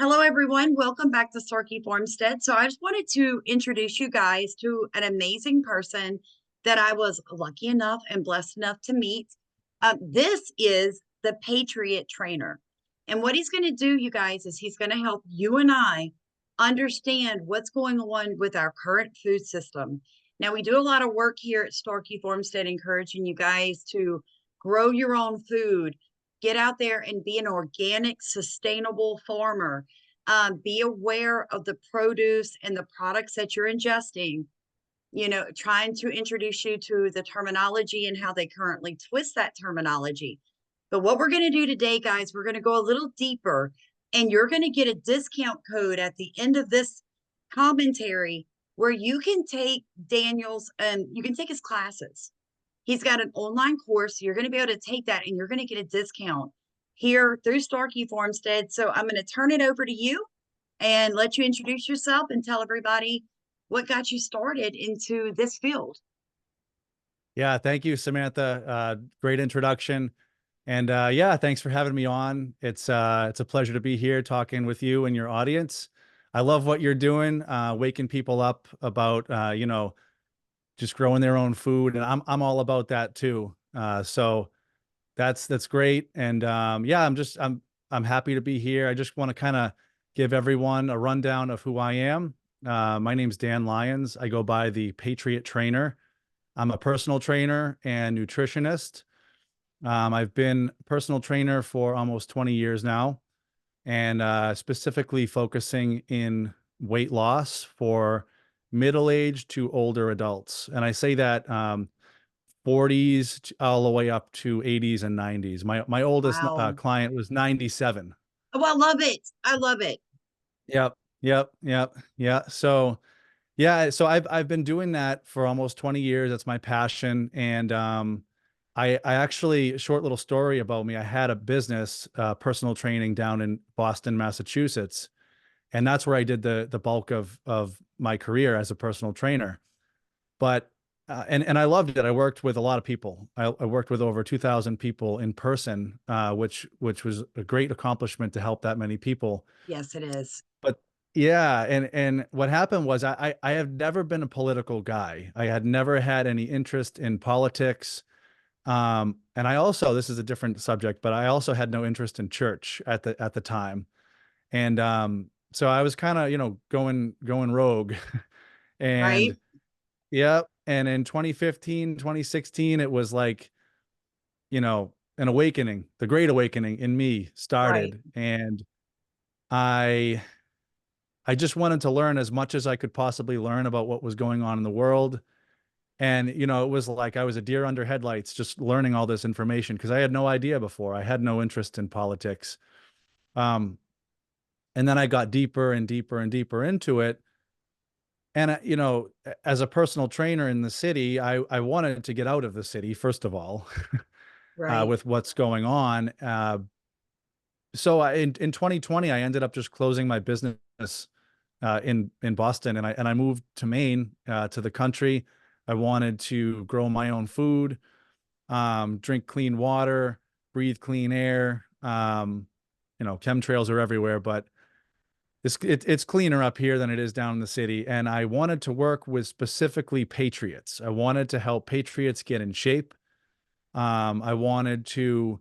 Hello, everyone. Welcome back to Starkey Farmstead. So I just wanted to introduce you guys to an amazing person that I was lucky enough and blessed enough to meet. This is the Patriot Trainer. And what he's going to do, you guys, is he's going to help you and I understand what's going on with our current food system. Now, we do a lot of work here at Starkey Farmstead, encouraging you guys to grow your own food, get out there and be an organic, sustainable farmer. Be aware of the produce and the products that you're ingesting. Trying to introduce you to the terminology and how they currently twist that terminology. But what we're going to do today, guys, we're going to go a little deeper, and you're going to get a discount code at the end of this commentary where you can take Daniel's and you can take his classes. He's got an online course. You're going to be able to take that and you're going to get a discount here through Starkey Farmstead. So I'm going to turn it over to you and let you introduce yourself and tell everybody what got you started into this field. Yeah, thank you, Samantha. Great introduction. And yeah, thanks for having me on. It's a pleasure to be here talking with you and your audience. I love what you're doing, waking people up about just growing their own food, and I'm all about that too. So that's great. And yeah, I'm happy to be here. I just want to kind of give everyone a rundown of who I am. My name's Dan Lyons. I go by the Patriot Trainer. I'm a personal trainer and nutritionist. I've been a personal trainer for almost 20 years now, and specifically focusing in weight loss for middle-aged to older adults. And I say that 40s all the way up to 80s and 90s. My oldest Wow. client was 97. Oh, I love it. I love it. Yep, yep, yep, yeah. So yeah, so I've been doing that for almost 20 years. That's my passion. And I actually, a short little story about me. I had a business, personal training down in Boston, Massachusetts, and that's where I did the bulk of my career as a personal trainer. But and I loved it. I worked with a lot of people. I worked with over 2,000 people in person, which was a great accomplishment to help that many people. Yes, it is. But yeah, and what happened was I have never been a political guy. I had never had any interest in politics. And I also, this is a different subject, but I also had no interest in church at the time. And so I was kind of, going rogue. Right? And yeah, and in 2015, 2016, it was like, an awakening, the great awakening in me Right. started. And I I just wanted to learn as much as I could possibly learn about what was going on in the world. And, it was like I was a deer under headlights, just learning all this information because I had no idea before. I had no interest in politics. Um, and then I got deeper and deeper and deeper into it. And, as a personal trainer in the city, I wanted to get out of the city, first of all, Right. with what's going on. So in 2020, I ended up just closing my business in Boston, and I moved to Maine, to the country. I wanted to grow my own food, drink clean water, breathe clean air. Chemtrails are everywhere, but it's cleaner up here than it is down in the city. And I wanted to work with specifically patriots. I wanted to help patriots get in shape. I wanted to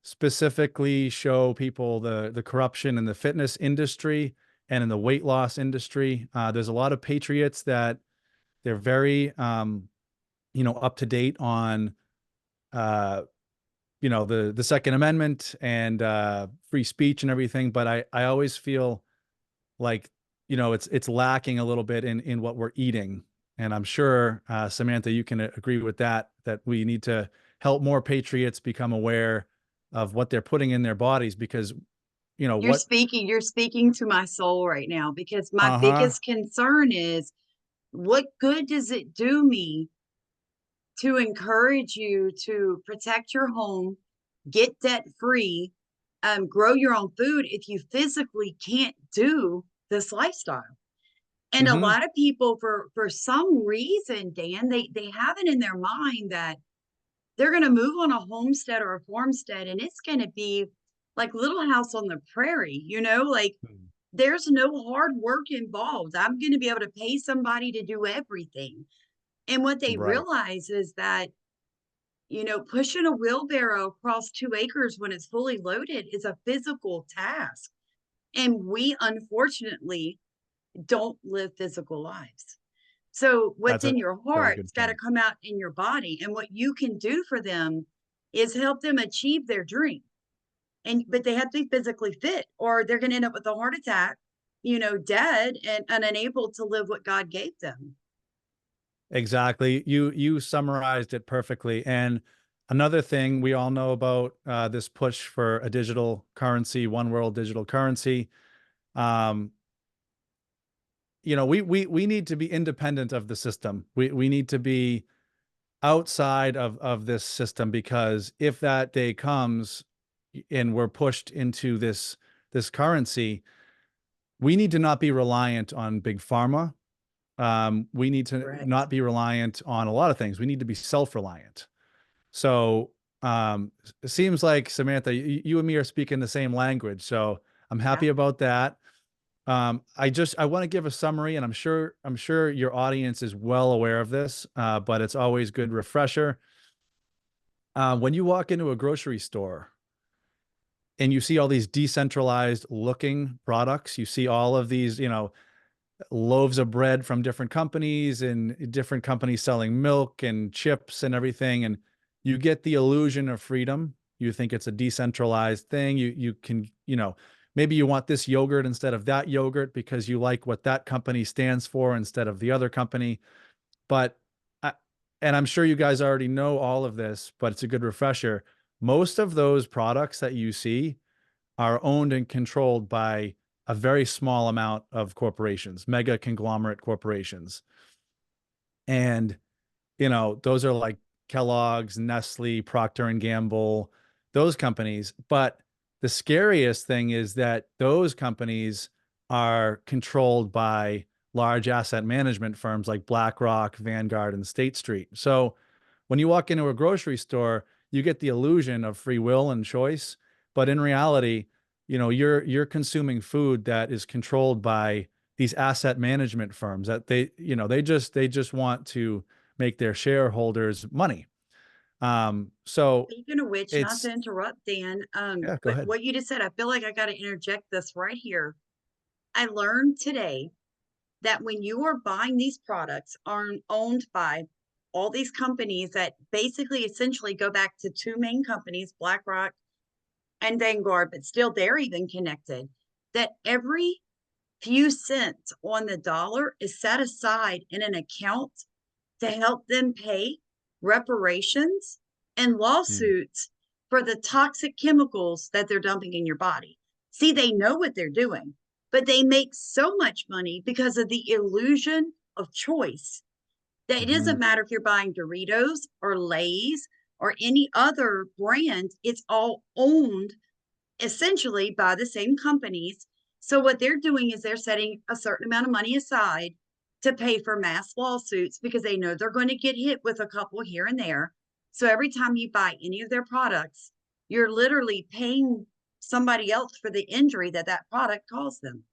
specifically show people the corruption in the fitness industry and in the weight loss industry. There's a lot of patriots that they're very, up to date on, the Second Amendment and free speech and everything. But I always feel like, it's lacking a little bit in what we're eating. And I'm sure, Samantha, you can agree with that we need to help more patriots become aware of what they're putting in their bodies because, You're what, speaking to my soul right now because my uh-huh. biggest concern is what good does it do me to encourage you to protect your home, get debt free, grow your own food if you physically can't do this lifestyle? And a Mm-hmm. lot of people, for some reason, Dan, they have it in their mind that they're going to move on a homestead or a farmstead, and it's going to be like Little House on the Prairie, like Mm. there's no hard work involved. I'm going to be able to pay somebody to do everything. And what they Right. realize is that, pushing a wheelbarrow across 2 acres when it's fully loaded is a physical task. And we unfortunately don't live physical lives. So what's That's a in your very heart's good got to point. come out in your body. And what you can do for them is help them achieve their dream. But they have to be physically fit or they're going to end up with a heart attack, dead and unable to live what God gave them. Exactly. You summarized it perfectly. And another thing we all know about this push for a digital currency, one world digital currency. Um, we need to be independent of the system. We need to be outside of this system, because if that day comes and we're pushed into this currency, we need to not be reliant on big pharma. We need to Correct. not be reliant on a lot of things. We need to be self-reliant. So it seems like, Samantha, you and me are speaking the same language. So I'm Yeah. happy about that. I want to give a summary, and I'm sure your audience is well aware of this, but it's always good refresher. When you walk into a grocery store and you see all these decentralized looking products, you see all of these, loaves of bread from different companies and different companies selling milk and chips and everything. And you get the illusion of freedom. You think it's a decentralized thing. You can, maybe you want this yogurt instead of that yogurt because you like what that company stands for instead of the other company. But, I, and I'm sure you guys already know all of this, but it's a good refresher. Most of those products that you see are owned and controlled by a very small amount of corporations, mega conglomerate corporations. And, those are like Kellogg's, Nestle, Procter and Gamble, those companies. But the scariest thing is that those companies are controlled by large asset management firms like BlackRock, Vanguard, and State Street. So when you walk into a grocery store, you get the illusion of free will and choice, but in reality, you're consuming food that is controlled by these asset management firms that they just want to make their shareholders money. So Speaking of which, not it's to interrupt, Dan, yeah, go but ahead. what you just said, I feel like I got to interject this right here. I learned today that when you are buying these products are owned by all these companies that basically essentially go back to two main companies, BlackRock and Vanguard, but still they're even connected, that every few cents on the dollar is set aside in an account to help them pay reparations and Hmm. lawsuits for the toxic chemicals that they're dumping in your body. See, they know what they're doing, but they make so much money because of the illusion of choice that it doesn't Mhm. matter if you're buying Doritos or Lay's or any other brand, it's all owned essentially by the same companies. So what they're doing is they're setting a certain amount of money aside to pay for mass lawsuits because they know they're going to get hit with a couple here and there. So every time you buy any of their products, you're literally paying somebody else for the injury that that product caused them.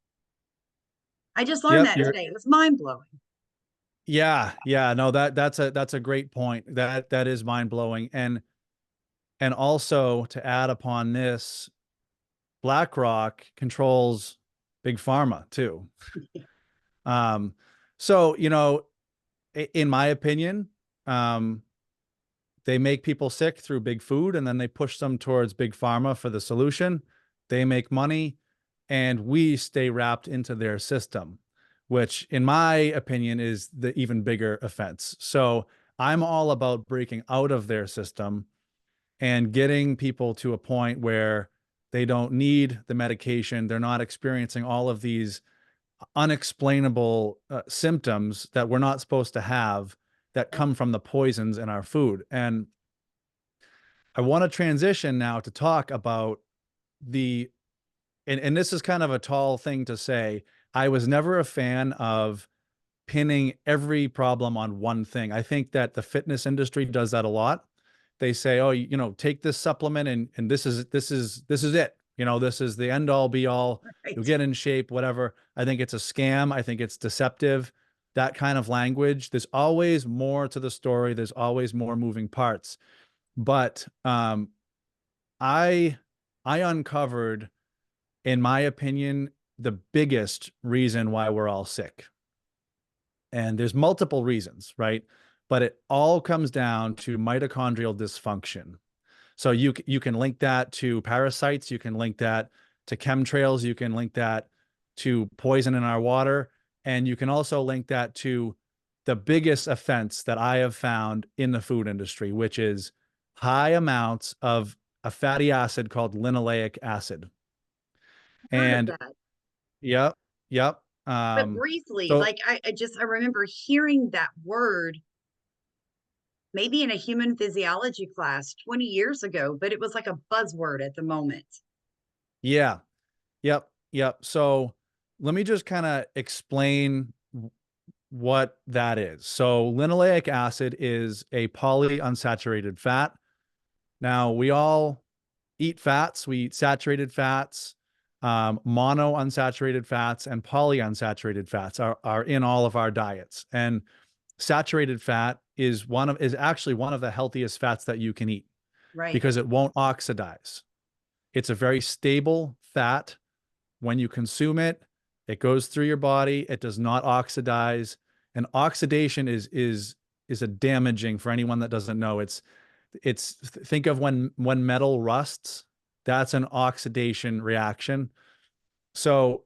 I just learned Yep, that you're today. It was mind blowing. yeah, no, that's a great point. That is mind-blowing. And also to add upon this, BlackRock controls big pharma too. Um, so, in my opinion, um, they make people sick through big food and then they push them towards big pharma for the solution. They make money and we stay wrapped into their system, which in my opinion is the even bigger offense. So I'm all about breaking out of their system and getting people to a point where they don't need the medication. They're not experiencing all of these unexplainable symptoms that we're not supposed to have that come from the poisons in our food. And I want to transition now to talk about the, and this is kind of a tall thing to say. I was never a fan of pinning every problem on one thing. I think that the fitness industry does that a lot. They say, "Oh, take this supplement and this is it." This is the end all be all. You'll Right. get in shape, whatever. I think it's a scam. I think it's deceptive. That kind of language. There's always more to the story. There's always more moving parts. But I uncovered, in my opinion, the biggest reason why we're all sick. And there's multiple reasons, right? But it all comes down to mitochondrial dysfunction. So you can link that to parasites, you can link that to chemtrails, you can link that to poison in our water, and you can also link that to the biggest offense that I have found in the food industry, which is high amounts of a fatty acid called linoleic acid. Heard of And that. yep, yep. But briefly, So like I remember hearing that word maybe in a human physiology class 20 years ago, but it was like a buzzword at the moment. yeah, yep, yep. So let me just kind of explain what that is. So linoleic acid is a polyunsaturated fat. Now we all eat fats. We eat saturated fats, monounsaturated fats, and polyunsaturated fats are in all of our diets. And saturated fat is actually one of the healthiest fats that you can eat Right. because it won't oxidize. It's a very stable fat. When you consume it, it goes through your body. It does not oxidize. And oxidation is a damaging, for anyone that doesn't know. Think of when metal rusts, that's an oxidation reaction. So,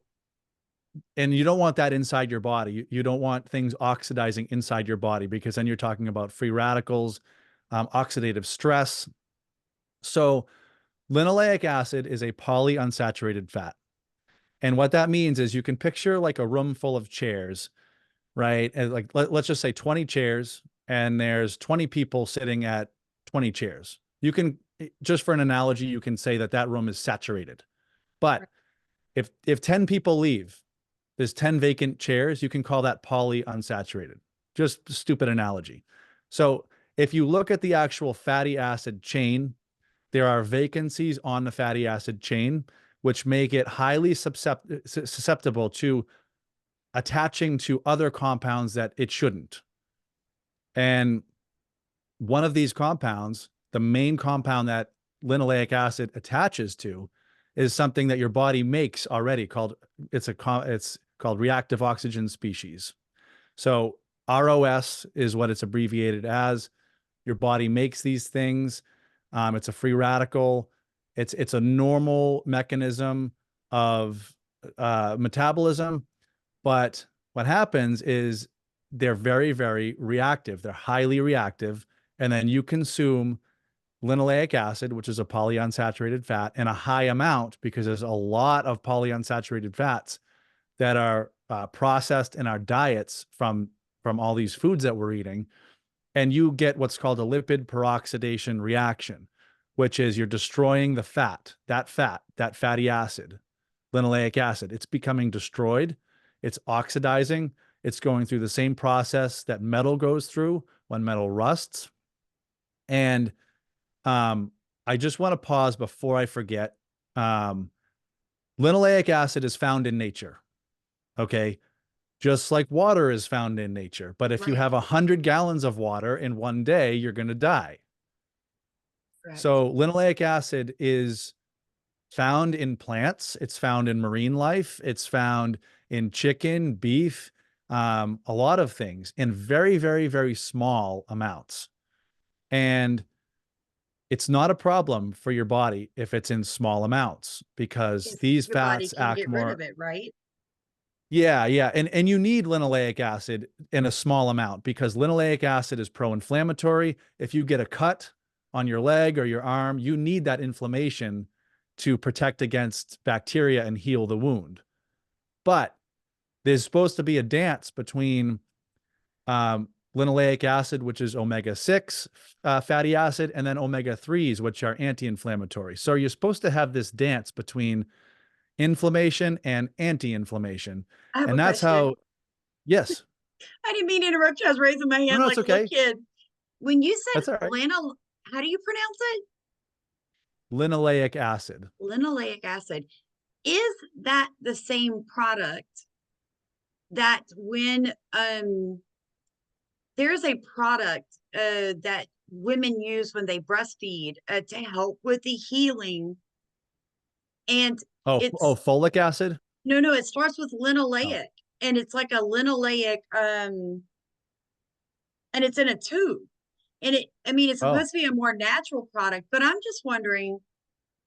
and you don't want that inside your body. You don't want things oxidizing inside your body, because then you're talking about free radicals, oxidative stress. So linoleic acid is a polyunsaturated fat. And what that means is you can picture like a room full of chairs, right? And like let's just say 20 chairs, and there's 20 people sitting at 20 chairs. You can, just for an analogy, you can say that that room is saturated. But if 10 people leave, there's 10 vacant chairs, you can call that polyunsaturated. Just a stupid analogy. So if you look at the actual fatty acid chain, there are vacancies on the fatty acid chain, which make it highly susceptible to attaching to other compounds that it shouldn't. And one of these compounds, the main compound that linoleic acid attaches to, is something that your body makes already called, it's called reactive oxygen species. So ROS is what it's abbreviated as. Your body makes these things. It's a free radical. It's a normal mechanism of metabolism. But what happens is they're very, very reactive. They're highly reactive. And then you consume linoleic acid, which is a polyunsaturated fat, in a high amount, because there's a lot of polyunsaturated fats that are processed in our diets from all these foods that we're eating. And you get what's called a lipid peroxidation reaction, which is you're destroying the fat, that fatty acid, linoleic acid. It's becoming destroyed. It's oxidizing. It's going through the same process that metal goes through when metal rusts. And I just want to pause before I forget. Linoleic acid is found in nature. Okay. Just like water is found in nature. But if you Right. have 100 gallons of water in one day, you're going to die. Correct. So linoleic acid is found in plants. It's found in marine life. It's found in chicken, beef, a lot of things in very, very, very small amounts. And it's not a problem for your body if it's in small amounts, because Because these your body fats can act get rid more. of it, right? Yeah, yeah. And you need linoleic acid in a small amount, because linoleic acid is pro-inflammatory. If you get a cut on your leg or your arm, you need that inflammation to protect against bacteria and heal the wound. But there's supposed to be a dance between linoleic acid, which is omega-6 fatty acid, and then omega-3s, which are anti-inflammatory. So you're supposed to have this dance between inflammation and anti-inflammation. I have a And that's question. how, yes, I didn't mean to interrupt you. I was raising my no, hand no, like it's a little okay. kid. When you That's said all right. lino, how do you pronounce it? Linoleic acid. Linoleic acid. Is that the same product that when there's a product that women use when they breastfeed to help with the healing, and Oh, it's folic acid? no, it starts with Oh, linoleic, and it's like a linoleic and it's in a tube. And I mean, it's oh, supposed to be a more natural product, but I'm just wondering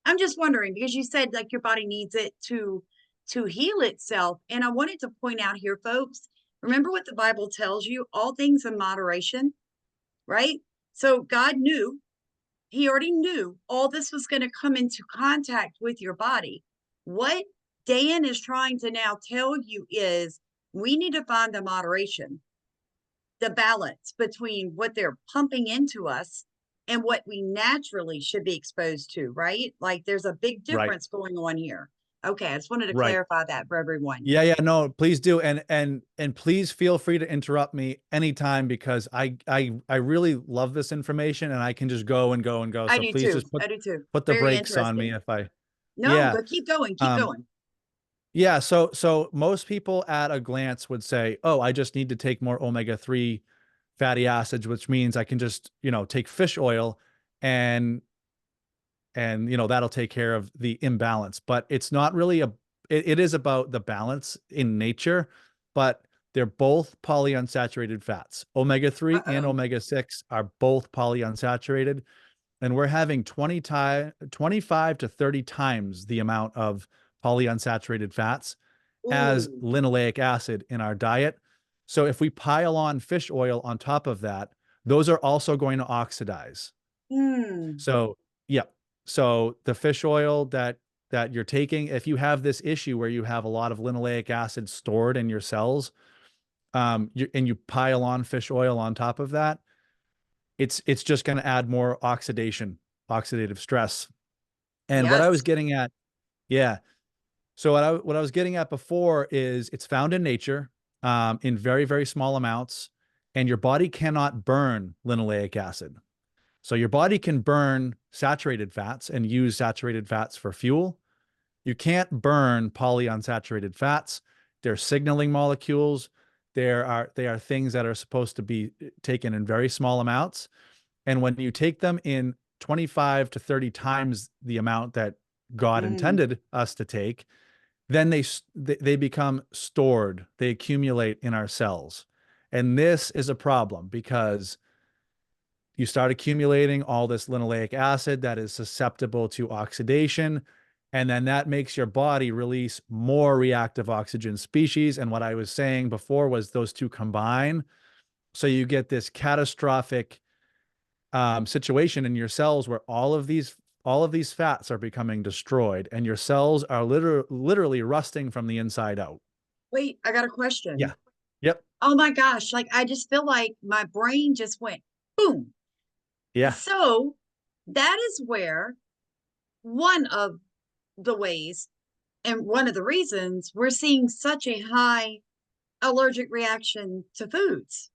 because you said like your body needs it to heal itself. And I wanted to point out here, folks, remember what the Bible tells you, all things in moderation, right? So God knew, he already knew all this was going to come into contact with your body. What Dan is trying to now tell you is we need to find the moderation, the balance between what they're pumping into us and what we naturally should be exposed to, right? Like there's a big right, difference going on here. Okay, I just wanted to right. clarify that for everyone. Yeah, yeah, no, please do. And please feel free to interrupt me anytime because I really love this information and I can just go and go and go. I So do please too. just I do too. put the Very brakes on me interesting. if I No, yeah. but keep going, keep Um going. yeah, so most people at a glance would say, "Oh, I just need to take more omega-3 fatty acids, which means I can just, take fish oil and that'll take care of the imbalance." But it's not really it is about the balance in nature, but they're both polyunsaturated fats. Omega-3 and Uh-oh. omega-6 are both polyunsaturated, and we're having 25 to 30 times the amount of polyunsaturated fats as Ooh. linoleic acid in our diet. So if we pile on fish oil on top of that, those are also going to oxidize. Hmm. So, yeah. So the fish oil that you're taking, if you have this issue where you have a lot of linoleic acid stored in your cells, and you pile on fish oil on top of that, it's just going to add more oxidative stress. And what I was Yes. getting at, yeah. So what I was getting at before is it's found in nature, in very, very small amounts, and your body cannot burn linoleic acid. So your body can burn saturated fats and use saturated fats for fuel. You can't burn polyunsaturated fats. They're signaling molecules. They are things that are supposed to be taken in very small amounts. And when you take them in 25 to 30 times the amount that God Mm. intended us to take, then they become stored. They accumulate in our cells. And this is a problem because you start accumulating all this linoleic acid that is susceptible to oxidation. And then that makes your body release more reactive oxygen species. And what I was saying before was those two combine. So you get this catastrophic situation in your cells where all of these fats are becoming destroyed and your cells are literally rusting from the inside out. Wait, I got a Yeah. question. Yep. Oh my gosh, like I just feel like my brain just went boom. Yeah. So that is where one of the ways and one of the reasons we're seeing such a high allergic reaction to foods.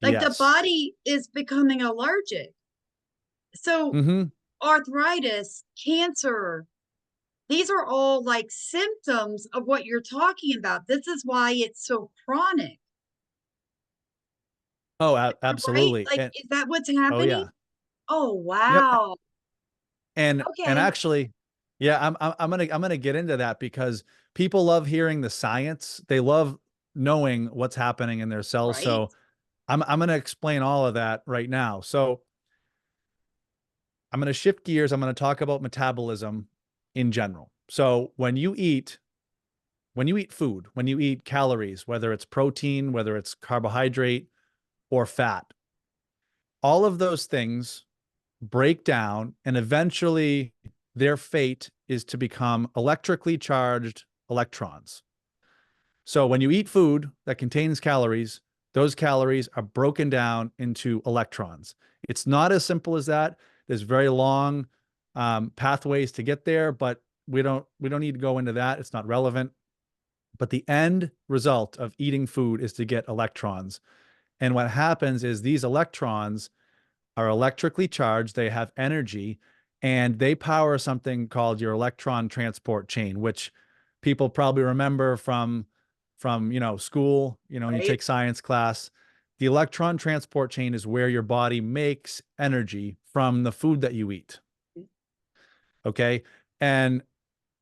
Like the Yes. body is becoming allergic. So Mm-hmm. arthritis, cancer, these are all like symptoms of what you're talking about. This is why it's so chronic, Oh, right? absolutely. Like, And is that what's oh happening? yeah. Oh, Yep. wow. And Okay. actually, yeah, I'm gonna get into that because people love hearing the science. They love knowing what's happening in their cells. Right. So I'm gonna explain all of that right now. So I'm gonna shift gears. I'm gonna talk about metabolism in general. So when you eat food, when you eat calories, whether it's protein, whether it's carbohydrate or fat, all of those things break down and eventually their fate is to become electrically charged electrons. So when you eat food that contains calories, those calories are broken down into electrons. It's not as simple as that. There's very long pathways to get there, but we don't need to go into that. It's not relevant. But the end result of eating food is to get electrons. And what happens is these electrons are electrically charged. They have energy. and they power something called your electron transport chain, which people probably remember from school. You Right. take science class. The electron transport chain is where your body makes energy from the food that you eat. Okay. And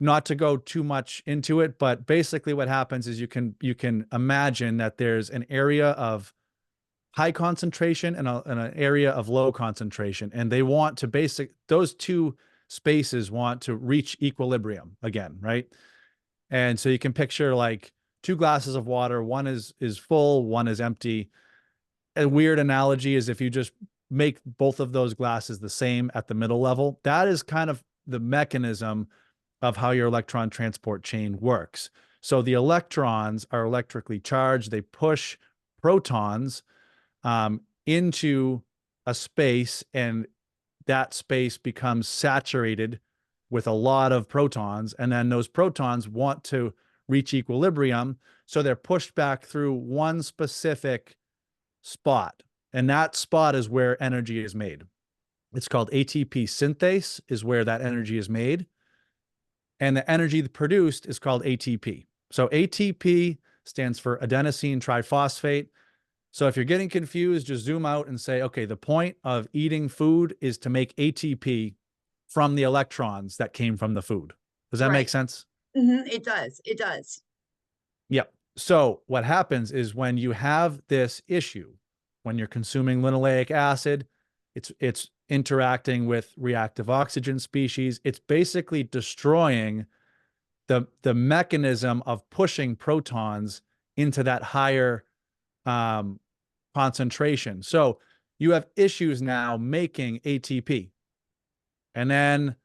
not to go too much into it, but basically what happens is you can imagine that there's an area of high concentration and an area of low concentration, and they want to those two spaces want to reach equilibrium again, right? And so you can picture like two glasses of water, one is full, one is empty. A weird analogy is if you just make both of those glasses the same at the middle level. That is kind of the mechanism of how your electron transport chain works. So the electrons are electrically charged. They push protons into a space, and that space becomes saturated with a lot of protons. And then those protons want to reach equilibrium. So they're pushed back through one specific spot. And that spot is where energy is made. It's called ATP synthase, is where that energy is made. And the energy produced is called ATP. So ATP stands for adenosine triphosphate. So if you're getting confused, just zoom out and say, okay, the point of eating food is to make ATP from the electrons that came from the food. Does that make Right. sense? It does. It does. Yep. So what happens is when you have this issue, when you're consuming linoleic acid, it's interacting with reactive oxygen species. It's basically destroying the mechanism of pushing protons into that higher concentration. So you have issues now making ATP. And then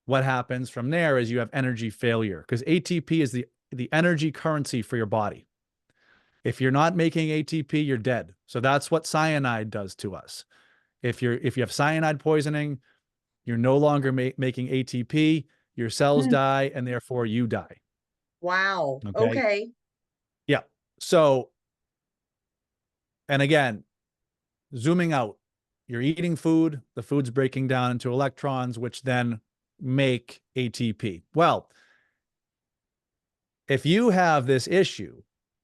what happens from there is you have energy failure, because ATP is the energy currency for your body. If you're not making ATP, you're dead. So that's what cyanide does to us. If you have cyanide poisoning, you're no longer making ATP, your cells Hmm. die, and therefore you die. Wow. Okay. Okay. Yeah. So, and again, zooming out, you're eating food, the food's breaking down into electrons, which then make ATP. Well, if you have this issue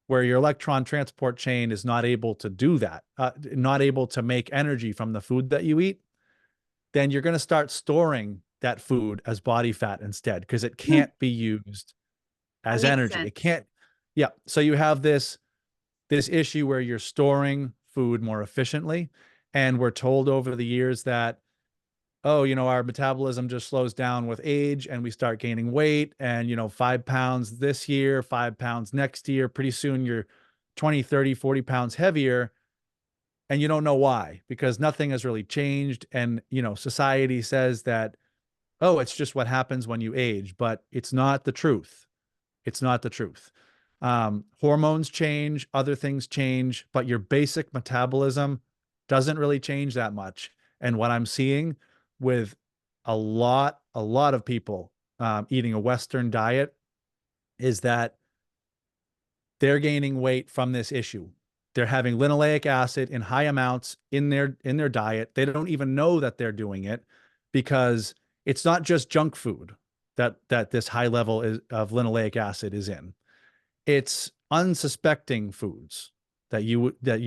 where your electron transport chain is not able to do that, not able to make energy from the food that you eat, then you're going to start storing that food as body fat instead, because it Hmm. can't be used That as makes energy. It sense. can't. Yeah. So you have this issue where you're storing food more efficiently. And we're told over the years that, oh, our metabolism just slows down with age and we start gaining weight. And, 5 pounds this year, 5 pounds next year, pretty soon you're 20, 30, 40 pounds heavier. And you don't know why, because nothing has really changed. And, society says that, oh, it's just what happens when you age, but it's not the truth. It's not the truth. Hormones change, other things change, but your basic metabolism doesn't really change that much. And what I'm seeing with a lot of people eating a Western diet is that they're gaining weight from this issue. They're having linoleic acid in high amounts in their diet. They don't even know that they're doing it, because it's not just junk food that this high level of linoleic acid is in. It's unsuspecting foods that you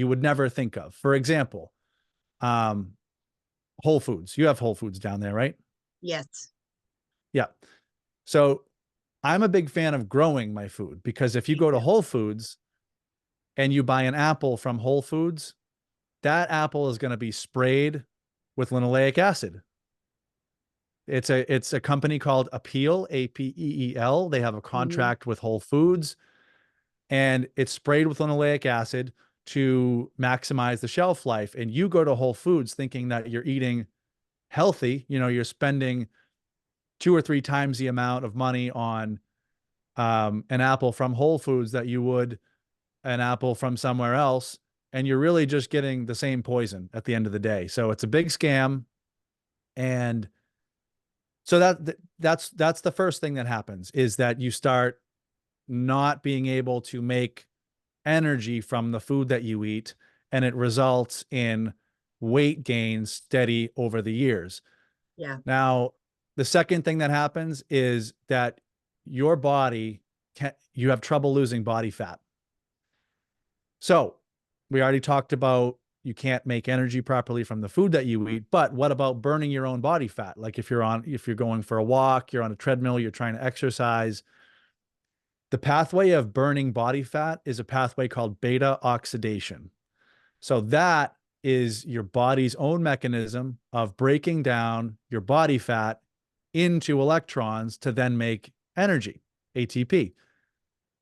would never think of. For example, um, Whole Foods. You have Whole Foods down there, right? Yes. Yeah. So I'm a big fan of growing my food, because if you Me go to too. Whole Foods and you buy an apple from Whole Foods, that apple is going to be sprayed with linoleic acid. It's a company called Apeel, Apeel. They have a Hmm. contract with Whole Foods, and it's sprayed with linoleic acid to maximize the shelf life. And you go to Whole Foods thinking that you're eating healthy. You're spending 2 or 3 times the amount of money on an apple from Whole Foods that you would an apple from somewhere else, and you're really just getting the same poison at the end of the day. So it's a big scam. And so that's the first thing that happens, is that you start not being able to make energy from the food that you eat, and it results in weight gain steady over the years. Yeah. Now, the second thing that happens is that your body you have trouble losing body fat. So we already talked about you can't make energy properly from the food that you eat, but what about burning your own body fat? Like if you're going for a walk, you're on a treadmill, you're trying to exercise, the pathway of burning body fat is a pathway called beta oxidation. So that is your body's own mechanism of breaking down your body fat into electrons to then make energy, ATP.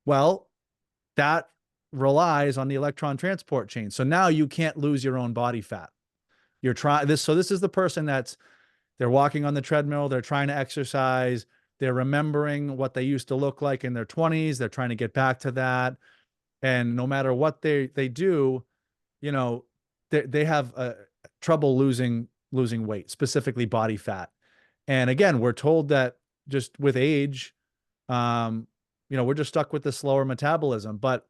Well, that relies on the electron transport chain. So now you can't lose your own body fat. You're trying this. So this is the person they're walking on the treadmill. They're trying to exercise. They're remembering what they used to look like in their 20s. They're trying to get back to that. And no matter what they do, you know, they have trouble losing weight, specifically body fat. And again, we're told that just with age, we're just stuck with the slower metabolism. But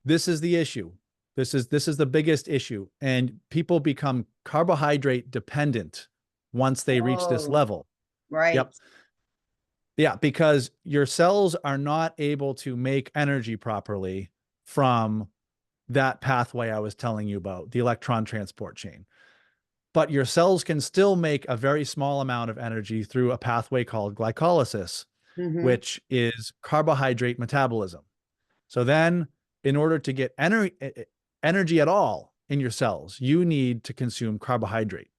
this is the issue. This is the biggest issue. And people become carbohydrate dependent once they reach this Oh, level. right. Yep. Yeah, because your cells are not able to make energy properly from that pathway I was telling you about, the electron transport chain. But your cells can still make a very small amount of energy through a pathway called glycolysis, Mm-hmm. which is carbohydrate metabolism. So then, in order to get energy at all in your cells, you need to consume carbohydrate.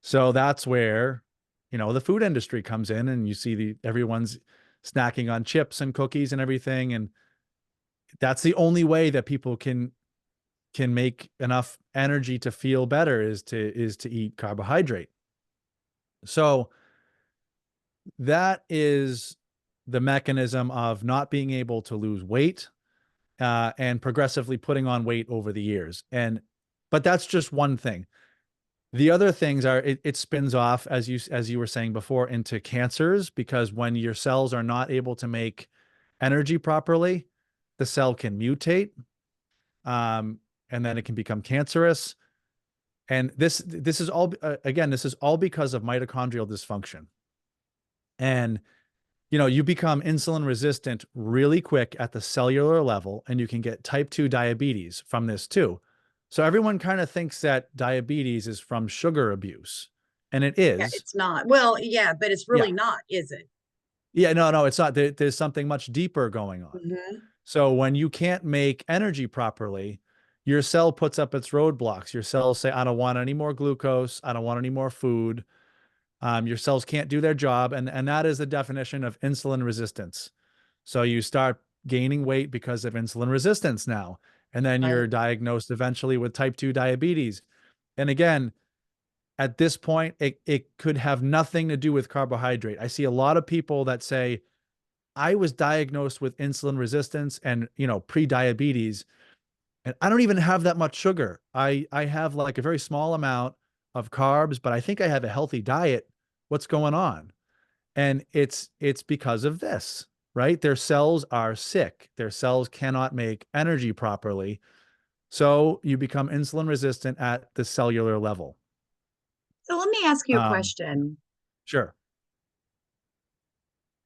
So that's where, the food industry comes in, and you see everyone's snacking on chips and cookies and everything. And that's the only way that people can make enough energy to feel better is to eat carbohydrate. So that is the mechanism of not being able to lose weight and progressively putting on weight over the years. But that's just one thing. The other things are it spins off, as you were saying before, into cancers, because when your cells are not able to make energy properly, the cell can mutate, and then it can become cancerous. And this is all again, this is all because of mitochondrial dysfunction. And you become insulin resistant really quick at the cellular level, and you can get type 2 diabetes from this too. So everyone kind of thinks that diabetes is from sugar abuse, and it Yeah, is. it's not. Well, yeah, but it's Yeah. really not, is it? Yeah, no, it's not. There's something much deeper going on. Mm-hmm. So when you can't make energy properly, your cell puts up its roadblocks. Your cells say, I don't want any more glucose. I don't want any more food. Your cells can't do their job. And that is the definition of insulin resistance. So you start gaining weight because of insulin resistance now. And then Right. you're diagnosed eventually with type 2 diabetes. And again, at this point, it could have nothing to do with carbohydrate. I see a lot of people that say, I was diagnosed with insulin resistance and, pre-diabetes, and I don't even have that much sugar. I have like a very small amount of carbs, but I think I have a healthy diet. What's going on? And it's because of this, right? Their cells are sick. Their cells cannot make energy properly. So you become insulin resistant at the cellular level. So let me ask you a Um, question. sure.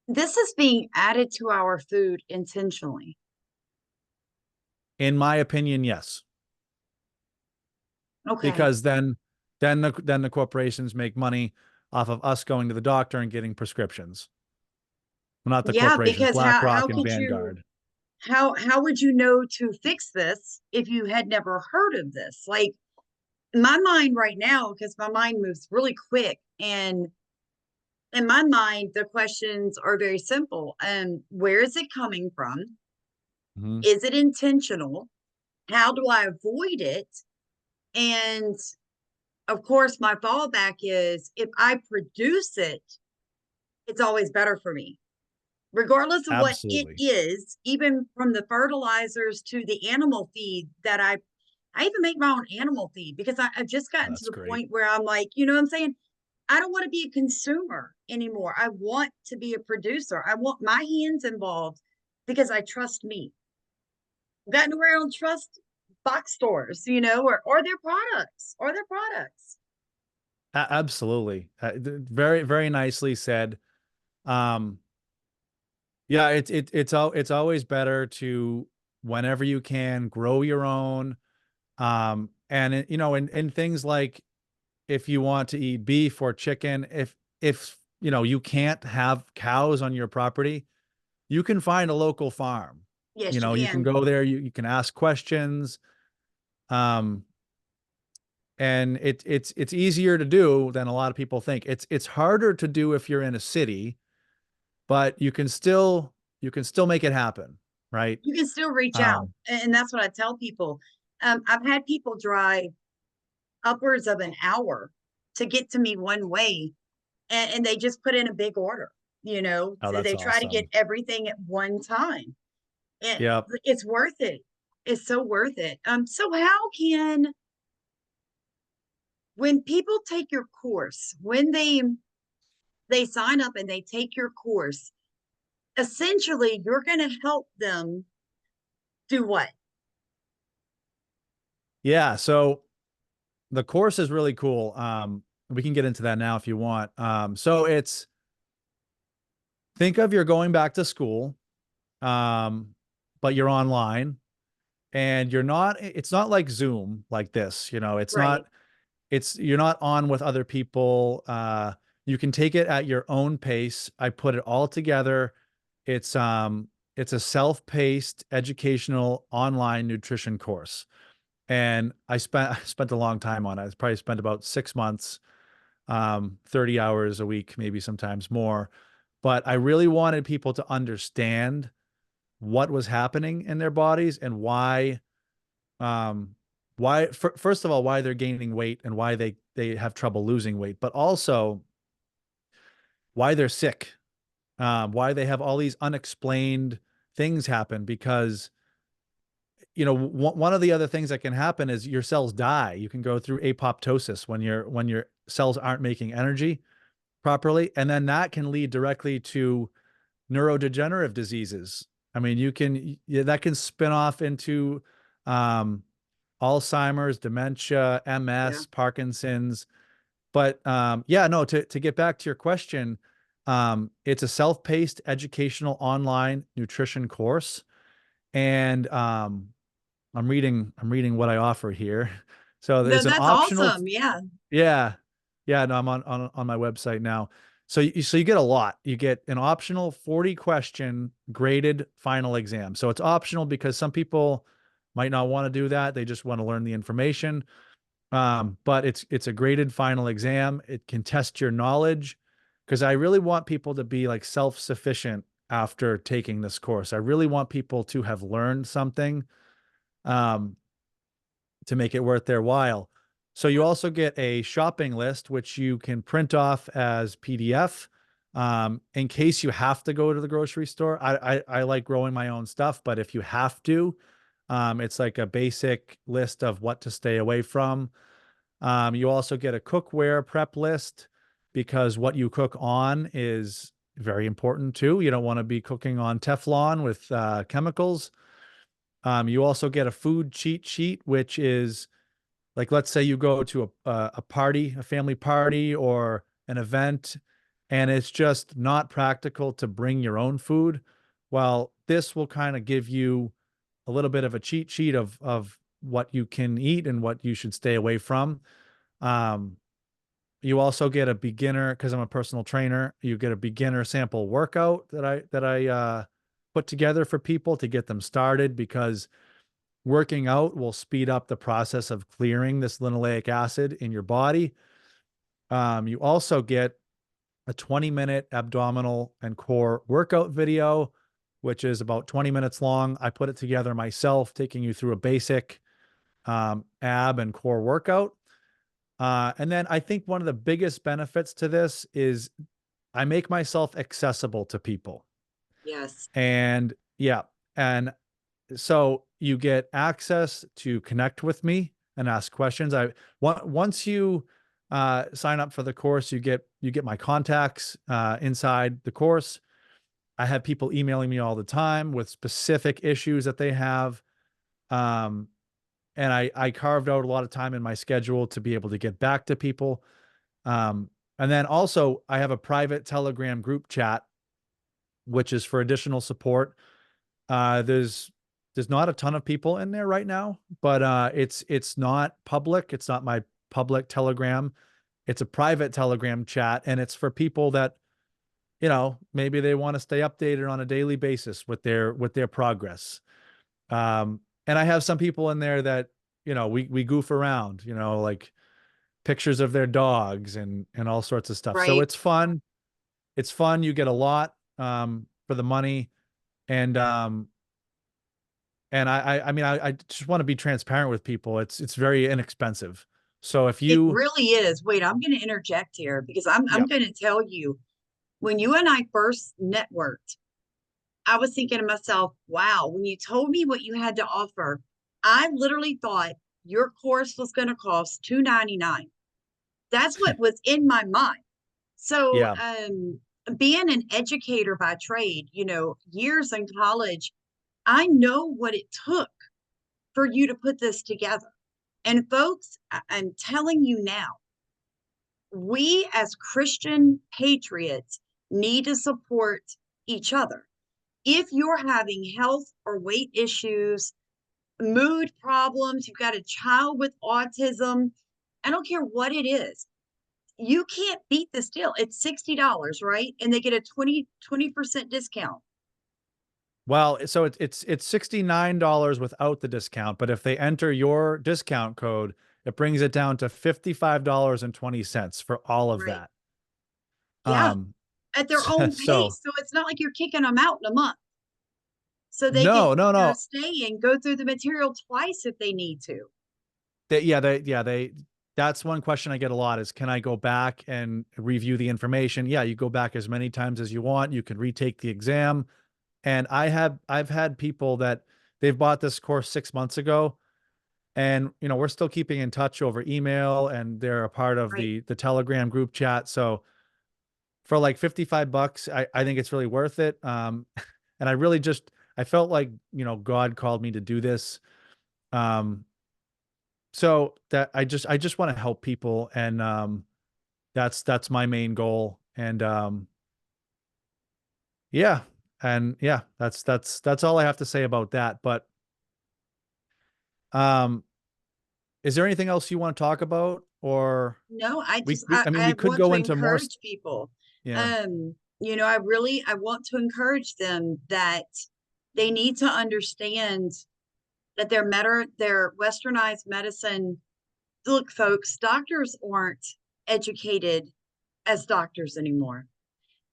This is being added to our food intentionally. In my opinion, yes. Okay. Because then the corporations make money off of us going to the doctor and getting prescriptions. Well, not the Yeah, corporations, because how BlackRock and could you Vanguard. how would you know to fix this if you had never heard of this? Like my mind right now, because my mind moves really quick, and in my mind, the questions are very simple. And where is it coming from? Mhm. Is it intentional? How do I avoid it? And of course, my fallback is if I produce it, it's always better for me, regardless of what it Absolutely. is, even from the fertilizers to the animal feed that I even make my own animal feed because I've just gotten to That's the great. point where I'm like, you know what I'm saying? I don't want to be a consumer anymore. I want to be a producer. I want my hands involved because I trust me. I've gotten to where I don't trust box stores, or their products. Absolutely. Very, very nicely said. Um, yeah, it's always better to, whenever you can, grow your own. And in things like, if you want to eat beef or chicken, if you can't have cows on your property, you can find a local farm. Yes, you You can can. go there, you can ask questions. Um, and it's easier to do than a lot of people think. It's harder to do if you're in a city, but you can still make it happen, right? You can still reach out. Um, And that's what I tell people. I've had people drive upwards of an hour to get to me one way, and they just put in a big order. oh, that's They try to get awesome. everything at one time. And Yep. it's worth it. It's so worth it. So how can, when people take your course, when they sign up and they take your course, essentially you're going to help them do what? Yeah. So the course is really cool. We can get into that now if you want. So think of, you're going back to school, um, but you're online, and it's not like Zoom like this, Right. you're not on with other people. You can take it at your own pace. I put it all together. It's a self-paced educational online nutrition course. And I spent a long time on it. I probably spent about 6 months, 30 hours a week, maybe sometimes more. But I really wanted people to understand what was happening in their bodies, and um, first of all, why they're gaining weight and why they have trouble losing weight, but also why they're sick, why they have all these unexplained things happen. Because one of the other things that can happen is your cells die. You can go through apoptosis when your cells aren't making energy properly, and then that can lead directly to neurodegenerative diseases. I mean, yeah, that can spin off into um, Alzheimer's, dementia, Yeah. MS, Parkinson's. But yeah, no, to get back to your question, it's a self-paced educational online nutrition course. And I'm reading what I offer here. So No, there's an that's optional, awesome. Yeah. yeah. Yeah, no, I'm on my website now. So you get a lot. You get an optional 40 question graded final exam. So it's optional because some people might not want to do that. They just want to learn the information. But it's a graded final exam. It can test your knowledge, because I really want people to be like self-sufficient after taking this course. I really want people to have learned something, um, to make it worth their while. So you also get a shopping list, which you can print off as PDF, in case you have to go to the grocery store. I like growing my own stuff, but if you have to, it's like a basic list of what to stay away from. You also get a cookware prep list, because what you cook on is very important too. You don't want to be cooking on Teflon with chemicals. You also get a food cheat sheet, which is like, let's say you go to a party, a family party or an event, and it's just not practical to bring your own food. Well, this will kind of give you a little bit of a cheat sheet of what you can eat and what you should stay away from. Um, you also get a beginner, because I'm a personal trainer. You get a beginner sample workout that I put together for people to get them started, because working out will speed up the process of clearing this linoleic acid in your body. You also get a 20-minute abdominal and core workout video, which is about 20 minutes long. I put it together myself, taking you through a basic ab and core workout. And then I think one of the biggest benefits to this is I make myself accessible to people. Yes. And yeah, and so you get access to connect with me and ask questions. Once you sign up for the course, you get my contacts inside the course. I have people emailing me all the time with specific issues that they have. And I carved out a lot of time in my schedule to be able to get back to people. And then also I have a private Telegram group chat, which is for additional support. There's not a ton of people in there right now, but it's not public. It's not my public Telegram. It's a private Telegram chat, and it's for people that, maybe they want to stay updated on a daily basis with their progress. And I have some people in there that, we goof around, like pictures of their dogs and all sorts of stuff. So Right. it's fun. It's fun. You get a lot for the money. And I mean, I just want to be transparent with people. It's very inexpensive. So if It you, really is. Wait, I'm going to interject here because I'm yeah, going to tell you, when you and I first networked, I was thinking to myself, wow, when you told me what you had to offer, I literally thought your course was going to cost $299. That's what was in my mind. So, yeah. being an educator by trade, years in college, I know what it took for you to put this together. And folks, I'm telling you now, we as Christian patriots need to support each other. If you're having health or weight issues, mood problems, you've got a child with autism, I don't care what it is, you can't beat this deal. It's $60, right? And they get a 20% discount. Well, so it's $69 without the discount, but if they enter your discount code, it brings it down to $55.20 for all of Right. that. Yeah. Um, At their own so pace. So it's not like you're kicking them out in a month. So they can, no, no, no. stay and go through the material twice if they need to. That's one question I get a lot is, can I go back and review the information? Yeah, you go back as many times as you want. You can retake the exam. And I've had people that they've bought this course 6 months ago, and we're still keeping in touch over email, and they're a part of Right. the Telegram group chat. So for like $55, I think it's really worth it. And I felt like, God called me to do this. Um, so that I just want to help people, and that's my main goal. And yeah, that's all I have to say about that. But um, is there anything else you want to talk about, or No, I we, just we I mean, I we could want go to into more. encourage people. Yeah, I want to encourage them that they need to understand that their westernized medicine. Look, folks, doctors aren't educated as doctors anymore.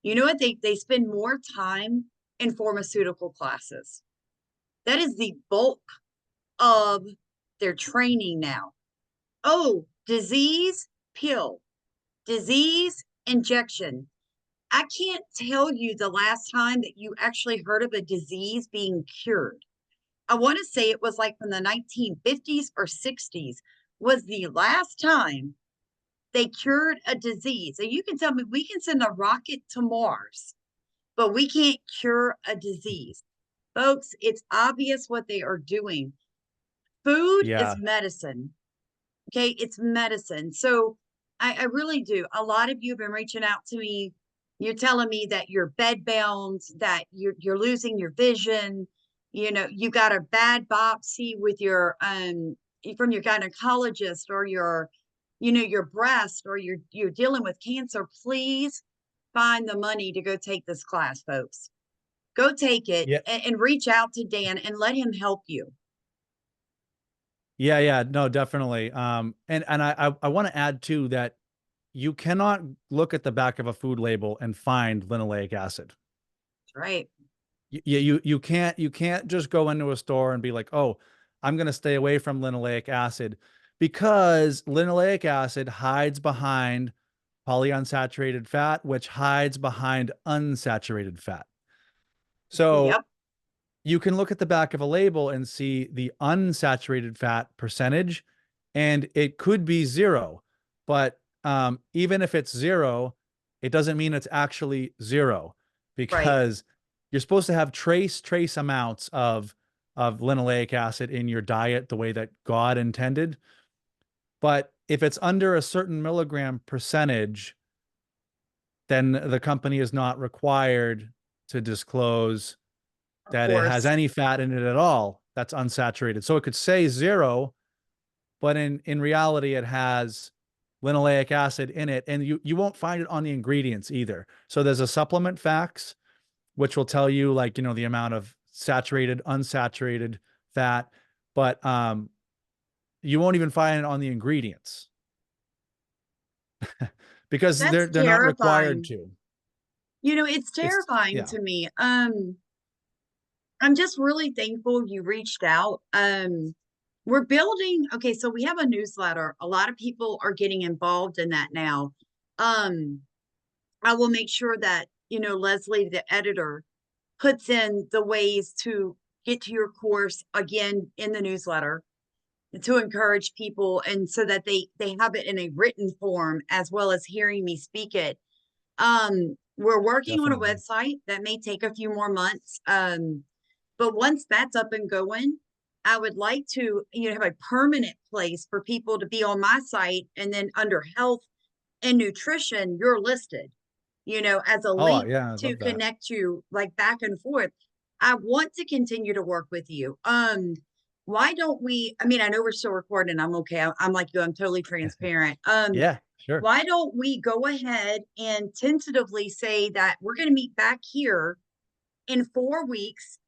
You know what? They spend more time in pharmaceutical classes. That is the bulk of their training now. Oh, disease pill, disease injection. I can't tell you the last time that you actually heard of a disease being cured. I want to say it was like from the 1950s or 60s was the last time they cured a disease. And you can tell me we can send a rocket to Mars, but we can't cure a disease. Folks, it's obvious what they are doing. Food yeah, is medicine. Okay, it's medicine. So I really do. A lot of you have been reaching out to me. You're telling me that you're bedbound, that you're losing your vision. You got a bad biopsy with your from your gynecologist, or your breast, or you're dealing with cancer. Please find the money to go take this class, folks. Go take it, yeah, and reach out to Dan and let him help you. yeah. No, definitely. And I want to add too that you cannot look at the back of a food label and find linoleic acid. Right, You can't just go into a store and be like, oh, I'm going to stay away from linoleic acid, because linoleic acid hides behind polyunsaturated fat, which hides behind unsaturated fat. So yep, you can look at the back of a label and see the unsaturated fat percentage, and it could be zero. But even if it's zero, it doesn't mean it's actually zero, right, because you're supposed to have trace amounts of linoleic acid in your diet the way that God intended. But if it's under a certain milligram percentage, then the company is not required to disclose Of that it has course. any fat in it at all that's unsaturated. So it could say 0, but in reality, it has linoleic acid in it, and you won't find it on the ingredients either. So there's a supplement facts, which will tell you, like, the amount of saturated, unsaturated fat, but you won't even find it on the ingredients because That's they're not required terrifying. to. It's It's terrifying yeah. to me. I'm just really thankful you reached out. We're building, okay, so we have a newsletter. A lot of people are getting involved in that now. Um, I will make sure that, Leslie, the editor, puts in the ways to get to your course again in the newsletter to encourage people, and so that they have it in a written form as well as hearing me speak it. We're working on a Definitely. website that may take a few more months. But once that's up and going, I would like to, have a permanent place for people to be on my site, and then under health and nutrition, you're listed, as a Oh, link yeah, I to love that. connect you like back and forth. I want to continue to work with you. Why don't we, I mean, I know we're still recording. I'm okay. I'm like you, I'm totally transparent. Yeah, sure. Why don't we go ahead and tentatively say that we're going to meet back here in 4 weeks,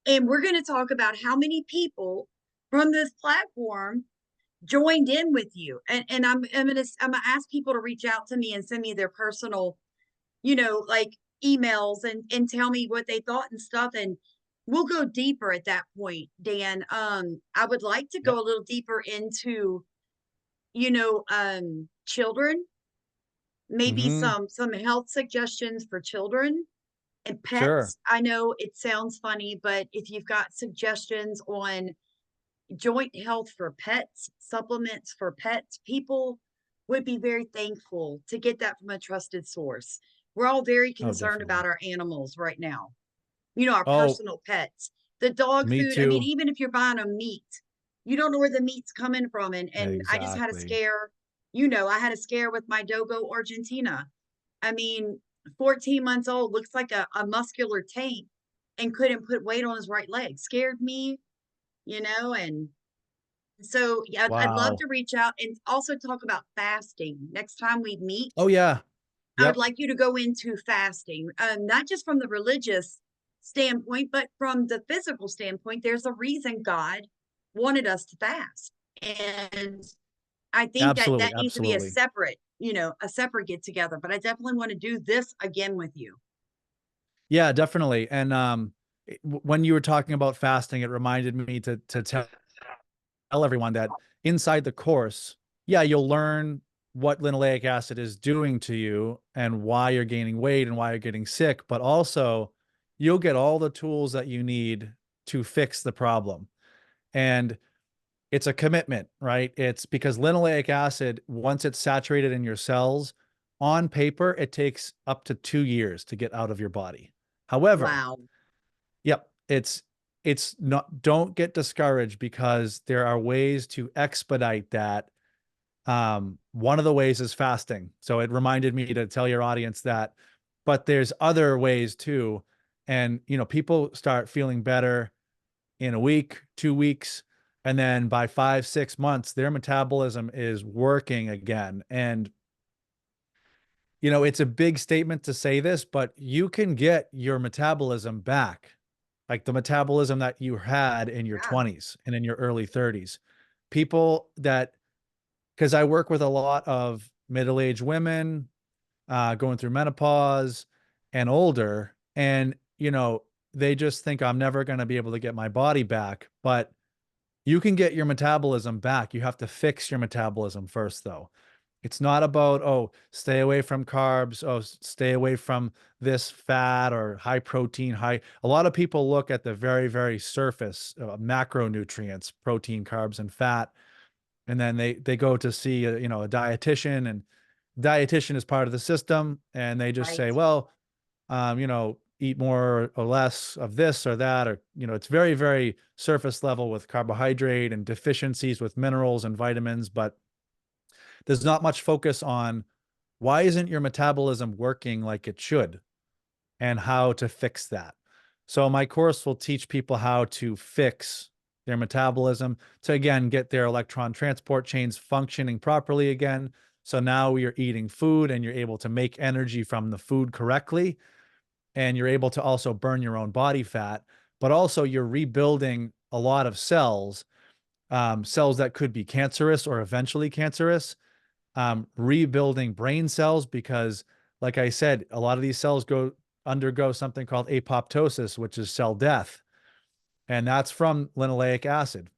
and we're going to talk about how many people from this platform joined in with you. And I'm gonna ask people to reach out to me and send me their personal, like, emails, and tell me what they thought and stuff. And we'll go deeper at that point, Dan. I would like to Yep. go a little deeper into, children, maybe Hmm. some health suggestions for children and Sure. pets. I know it sounds funny, but if you've got suggestions on joint health for pets, supplements for pets, people would be very thankful to get that from a trusted source. We're all very Oh, concerned about definitely. our animals right now, our Oh, personal pets, the dog me food. I mean, too. even if you're buying a meat, you don't know where the meat's coming from. And I just had a Exactly. scare, I had a scare with my Dogo Argentina. I mean, 14 months old, looks like a muscular tank, and couldn't put weight on his right leg. Scared me, and so, yeah, I'd love Wow. to reach out and also talk about fasting. Next time we meet, Oh, yeah. I would Yep. like you to go into fasting, not just from the religious standpoint, but from the physical standpoint. There's a reason God wanted us to fast. And I think that Absolutely. that needs to be Absolutely. a separate get together. But I definitely want to do this again with you. Yeah, definitely. And when you were talking about fasting, it reminded me to tell everyone that inside the course, yeah, you'll learn what linoleic acid is doing to you and why you're gaining weight and why you're getting sick, but also you'll get all the tools that you need to fix the problem. And it's a commitment, right? It's because linoleic acid, once it's saturated in your cells, on paper, it takes up to 2 years to get out of your body. However, Wow. yep, it's not, don't get discouraged because there are ways to expedite that. One of the ways is fasting. So it reminded me to tell your audience that, but there's other ways too. And, people start feeling better in a week, 2 weeks, and then by 5, 6 months, their metabolism is working again. And, it's a big statement to say this, but you can get your metabolism back, like the metabolism that you had in your Yeah. 20s and in your early 30s. People that, because I work with a lot of middle-aged women going through menopause and older, and, they just think I'm never going to be able to get my body back. But you can get your metabolism back. You have to fix your metabolism first, though. It's not about, oh, stay away from carbs, oh, stay away from this fat or high protein, high. A lot of people look at the very, very surface macronutrients, protein, carbs, and fat, and then they go to see a dietitian, and dietitian is part of the system, and they just Right. say, well, eat more or less of this or that, or, it's very, very surface level with carbohydrate and deficiencies with minerals and vitamins. But there's not much focus on why isn't your metabolism working like it should and how to fix that. So my course will teach people how to fix their metabolism to, again, get their electron transport chains functioning properly again. So now you're eating food and you're able to make energy from the food correctly. And you're able to also burn your own body fat, but also you're rebuilding a lot of cells, cells that could be cancerous or eventually cancerous, rebuilding brain cells, because like I said, a lot of these cells undergo something called apoptosis, which is cell death. And that's from linoleic acid.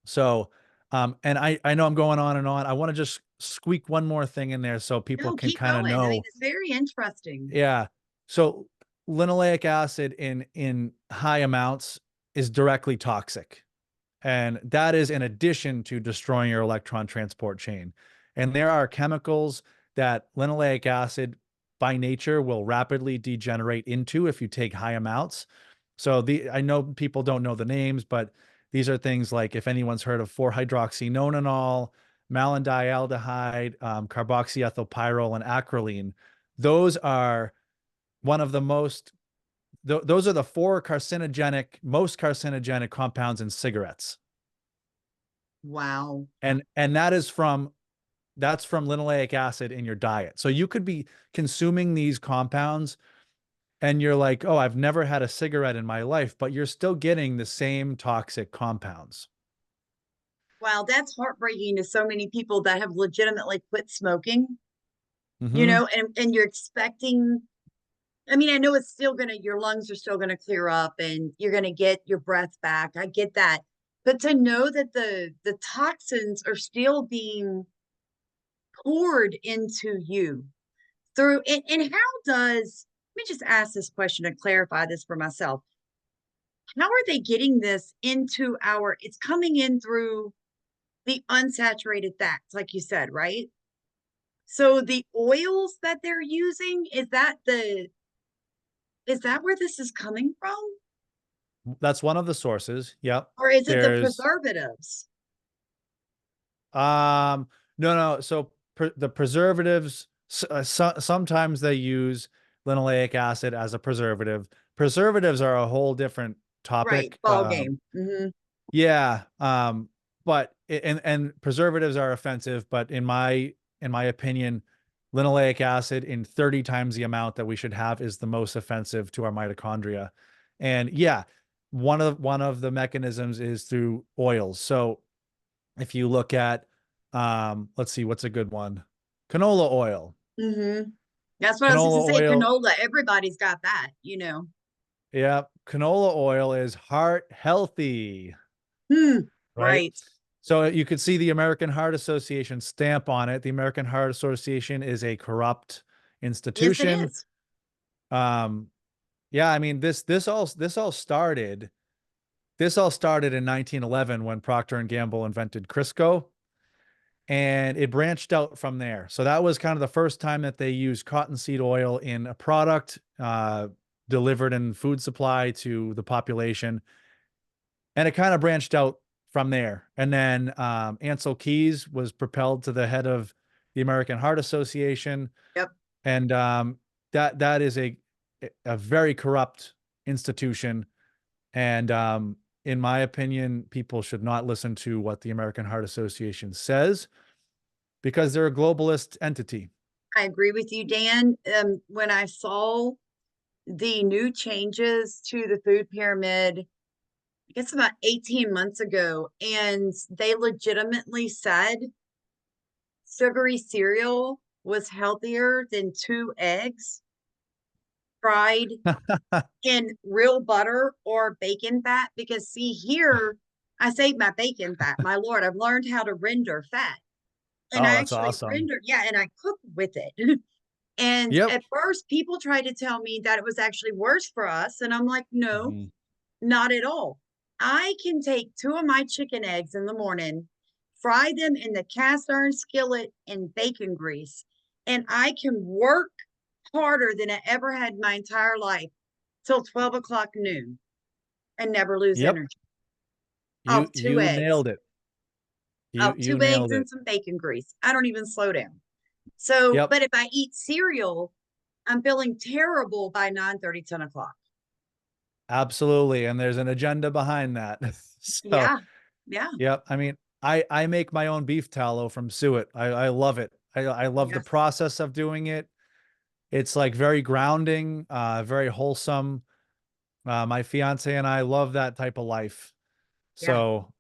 So, and I know I'm going on and on. I want to just squeak one more thing in there so people No, can keep kind of going. I mean, know. it's very interesting. Yeah. So linoleic acid in high amounts is directly toxic. And that is in addition to destroying your electron transport chain. And there are chemicals that linoleic acid by nature will rapidly degenerate into if you take high amounts. So I know people don't know the names, but these are things like, if anyone's heard of 4-hydroxynonenal, malondialdehyde, carboxyethylpyrrole, and acrolein, those are one of the those are the four most carcinogenic compounds in cigarettes. Wow. And that's from linoleic acid in your diet. So you could be consuming these compounds and you're like, oh, I've never had a cigarette in my life, but you're still getting the same toxic compounds. Wow, that's heartbreaking to so many people that have legitimately quit smoking, Mm-hmm. and you're expecting, I mean, I know it's still gonna, your lungs are still gonna clear up and you're gonna get your breath back. I get that. But to know that the toxins are still being poured into you through, and how does, let me just ask this question and clarify this for myself. How are they getting this into our, it's coming in through the unsaturated fats, like you said, right? So the oils that they're using, is that where this is coming from? That's one of the sources. Yep. Or is it the There's preservatives? no, no. So the preservatives, sometimes they use linoleic acid as a preservative. Preservatives are a whole different Right, topic. ball game. Hmm. Yeah. But and preservatives are offensive, but in my opinion, linoleic acid in 30 times the amount that we should have is the most offensive to our mitochondria. And yeah, one of the mechanisms is through oils. So if you look at, let's see, what's a good one? Canola oil. Hmm. That's what I was going Canola to say. oil. Canola, everybody's got that. Yeah. Canola oil is heart healthy, Hmm. right? Right. So you could see the American Heart Association stamp on it. The American Heart Association is a corrupt Yes, it institution. is. Um, yeah, I mean this all started in 1911 when Procter and Gamble invented Crisco, and it branched out from there. So that was kind of the first time that they used cottonseed oil in a product delivered in food supply to the population, and it kind of branched out from there. And then Ansel Keys was propelled to the head of the American Heart Association, Yep. and that is a very corrupt institution. And in my opinion, people should not listen to what the American Heart Association says because they're a globalist entity. I agree with you, Dan. When I saw the new changes to the food pyramid, I guess about 18 months ago, and they legitimately said sugary cereal was healthier than 2 eggs fried in real butter or bacon fat. Because, see, here I save my bacon fat. My Lord, I've learned how to render fat. And Oh, I that's actually awesome. render, yeah, and I cook with it. And Yep. at first, people tried to tell me that it was actually worse for us. And I'm like, no, Mhm. not at all. I can take 2 of my chicken eggs in the morning, fry them in the cast iron skillet in bacon grease, and I can work harder than I ever had my entire life till 12 o'clock noon and never lose Yep. energy off two You eggs. nailed it. You Oh, you two eggs nailed it. and some bacon grease. I don't even slow down. So, Yep, but if I eat cereal, I'm feeling terrible by 9:30, 10 o'clock. absolutely. And there's an agenda behind that. So, Yeah. Yeah. yep. I mean, I make my own beef tallow from suet. I love it. I love the Yes. process of doing it. It's like very grounding, very wholesome. My fiance and I love that type of life. Yeah. So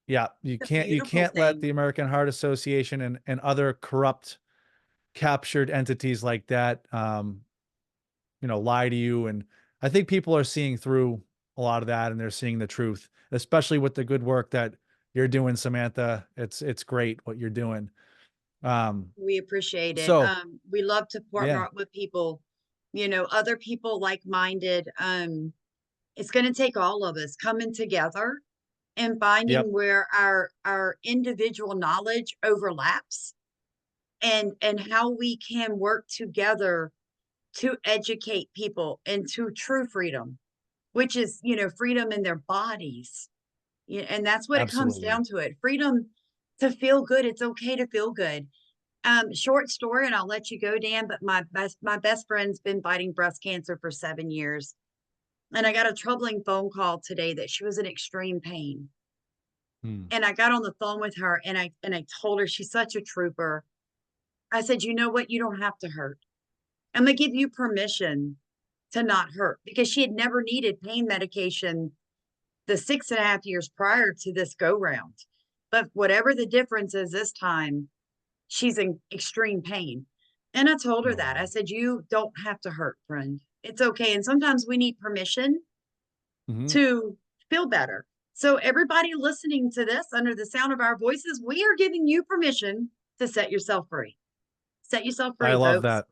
yeah, It's a you beautiful can't let thing. the American Heart Association and other corrupt captured entities like that lie to you. And I think people are seeing through a lot of that and they're seeing the truth, especially with the good work that you're doing, Samantha. It's great what you're doing. Um We appreciate it. so We love to partner yeah, up with people, other people like-minded. It's going to take all of us coming together and yep, finding where our individual knowledge overlaps and how we can work together to educate people into true freedom, which is, freedom in their bodies. Yeah, and that's what it comes absolutely. down to it. Freedom to feel good. It's okay to feel good. Short story, and I'll let you go, Dan, but my best friend's been fighting breast cancer for 7 years. And I got a troubling phone call today that she was in extreme pain. Hmm. And I got on the phone with her and I told her she's such a trooper. I said, you know what? You don't have to hurt. I'm gonna give you permission to not hurt because she had never needed pain medication the 6.5 years prior to this go round. But whatever the difference is this time, she's in extreme pain. And I told her that. I Oh. said, you don't have to hurt, friend. It's okay. And sometimes we need permission Mhm. to feel better. So, everybody listening to this under the sound of our voices, we are giving you permission to set yourself free. Set yourself I free, love folks. that.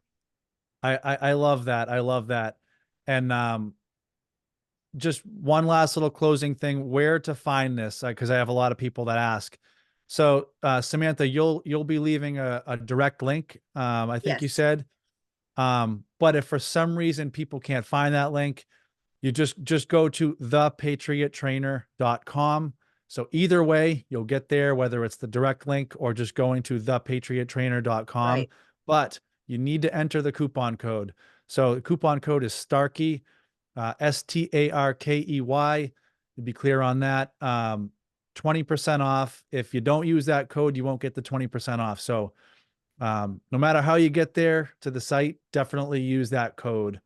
I love that. I love that. And just one last little closing thing, where to find this, because I have a lot of people that ask. So Samantha, you'll be leaving a direct link, I think you Yes. said. But if for some reason people can't find that link, you just go to thepatriottrainer.com. So either way, you'll get there, whether it's the direct link or just going to thepatriottrainer.com. Right. But you need to enter the coupon code. So the coupon code is Starkey, Starkey. To be clear on that, 20% off. If you don't use that code, you won't get the 20% off. So no matter how you get there to the site, definitely use that code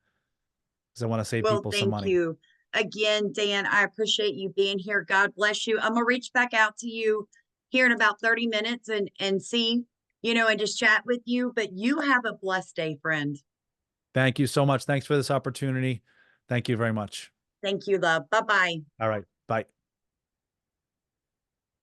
because I want to save Well, people some thank money. you again, Dan. I appreciate you being here. God bless you. I'm gonna reach back out to you here in about 30 minutes and see, and just chat with you. But you have a blessed day, friend. Thank you so much. Thanks for this opportunity. Thank you very much. Thank you, love. Bye bye. All right. Bye.